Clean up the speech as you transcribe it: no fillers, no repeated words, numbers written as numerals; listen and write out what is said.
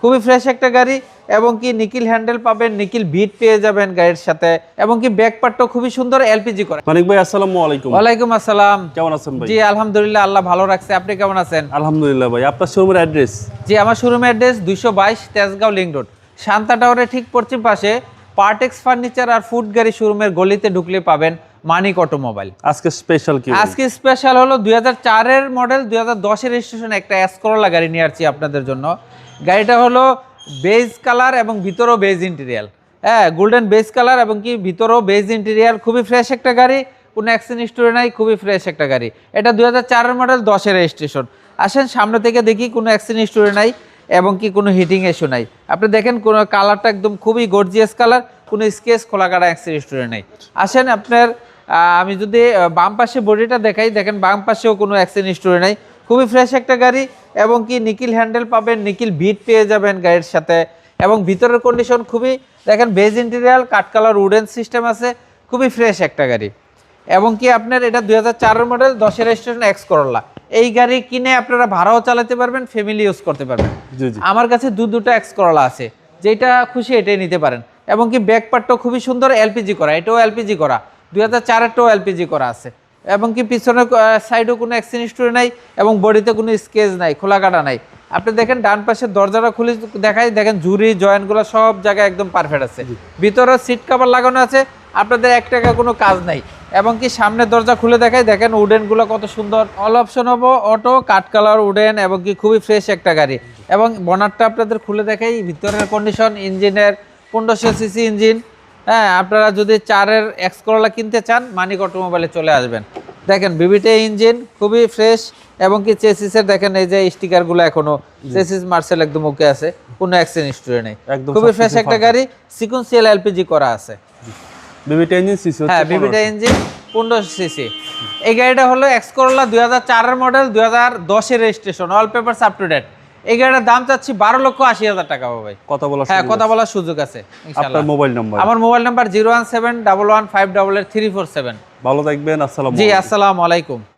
খুবই ফ্রেশ একটা গাড়ি এবং কি নিকিল হ্যান্ডেল পাবেন, নিকিল বিট পেয়ে যাবেন গাড়ির সাথে এবং কি ব্যাক পার্টও খুবই সুন্দর এলপিজি করা। মানিক ভাই আসসালামু আলাইকুম। ওয়ালাইকুম আসসালাম। কেমন আছেন ভাই? জি আলহামদুলিল্লাহ, আল্লাহ ভালো রাখছে। আপনি কেমন আছেন? আলহামদুলিল্লাহ ভাই। আপনার শোরুমের অ্যাড্রেস? জি আমার শোরুমের address 222 Tejgaon link road, Shanta টাওয়ারের ঠিক পশ্চিম পাশে পার্টেক্স ফার্নিচার আর ফুড গাড়ি শোরুমের গলিতে ঢুকলে পাবেন মানিক অটোমোবাইল। আজকে স্পেশাল কি? আজকে স্পেশাল হলো 2004 এর মডেল 2010 এর রেজিস্ট্রেশন একটা এস করোলা গাড়ি নিয়ে আসছি আপনাদের জন্য। গাড়িটা হলো বেজ কালার এবং ভিতরেও বেজ ইন্টেরিয়ার, হ্যাঁ গোল্ডেন বেজ কালার এবং কি ভিতরেও বেজ ইন্টেরিয়ার। খুবই ফ্রেশ একটা গাড়ি, কোনো অ্যাক্সিডেন্ট হিস্টরি নাই, খুবই ফ্রেশ একটা গাড়ি। এটা 2004 এর মডেল, 10 এর রেজিস্ট্রেশন। আসেন সামনে থেকে দেখি, কোনো অ্যাক্সিডেন্ট হিস্টরি নাই এবং কি কোনো হিটিং ইস্যু নাই। আপনি দেখেন কোনো কালারটা একদম খুবই গর্জিয়াস কালার, কোনো স্কেচ খোলা কাটা অ্যাক্সিডেন্ট হিস্টরি নাই। আসেন আপনার আমি যদি বাম পাশে বডিটা দেখাই, দেখেন বাম পাশেও কোনো অ্যাক্সিডেন্ট হিস্টরি নাই। খুবই ফ্রেশ একটা গাড়ি এবং কি নিকিল হ্যান্ডেল পাবেন, নিকিল বিট পেয়ে যাবেন গাড়ির সাথে এবং ভিতরের কন্ডিশন খুবই দেখেন বেজ ইন্টেরিয়াল, কাঠ কালার উডেন সিস্টেম আছে, খুবই ফ্রেশ একটা গাড়ি। এবং কি আপনার এটা 2004 এর মডেল, 10 এর রেজিস্ট্রেশন এক্স করোলা। এই গাড়ি কিনে আপনারা ভাড়াও চালাতে পারবেন, ফ্যামিলি ইউজ করতে পারবেন। জি জি। আমার কাছে দুটো এক্স করোলা আছে, যেটা খুশি এটাই নিতে পারেন। এবং কি ব্যাক পার্টটাও খুবই সুন্দর এলপিজি করা, এটাও এলপিজি করা, 2004 এরটাও এলপিজি করা আছে। এবং কি পিছনের সাইডেও কোনো অ্যাক্সিডেন্ট হিস্টরি নাই এবং বডিতে কোনো স্কেচ নাই, খোলা কাটা নাই। আপনি দেখেন ডান পাশের দরজাটা খুলে দেখাই, দেখেন জুরি জয়েন্টগুলো সব জায়গায় একদম পারফেক্ট আছে। ভিতরে সিট কভার লাগানো আছে, আপনাদের 1 টাকা কোনো কাজ নাই। এবং কি সামনের দরজা খুলে দেখাই, দেখেন উডেনগুলো কত সুন্দর। অল অপশন হবো অটো, কাঠ কালার উডেন এবং কি খুবই ফ্রেশ একটা গাড়ি। এবং বনারটা আপনাদের খুলে দেখাই, ভিতরের কন্ডিশন ইঞ্জিনের 1500 সিসি ইঞ্জিন। হ্যাঁ আপনারা যদি 4 এর এক্স করোলা কিনতে চান মানিক অটোমোবাইলে চলে আসবেন। দেখেন বিবিটে ইঞ্জিন খুবই ফ্রেশ এবং কি চেসিসের দেখেন এই যে স্টিকারগুলো এখনো চেসিস মার্সেল একদম ওকে আছে, কোনো অ্যাক্সিডেন্ট হিস্টরি নেই। খুবই ফ্রেশ একটা গাড়ি, সিকোয়েন্সিয়াল এলপিজি করা আছে। বিবিটা ইঞ্জিন সিসি হচ্ছে? হ্যাঁ বিবিটা ইঞ্জিন 1500 সিসি। এই গাড়িটা হলো এক্স করোলা 2004 এর মডেল, 2010 এর registration, all papers up to date. এই গাড়িটার দাম চাচ্ছি 12,80,000 টাকা ভাই। কথা বলা? হ্যাঁ কথা বলার সুযোগ আছে ইনশাআল্লাহ। আপনার মোবাইল নাম্বার? আমার মোবাইল নাম্বার 01711583347। ভালো থাকবেন, আসসালামু জি আলাইকুম। আসসালামু আলাইকুম।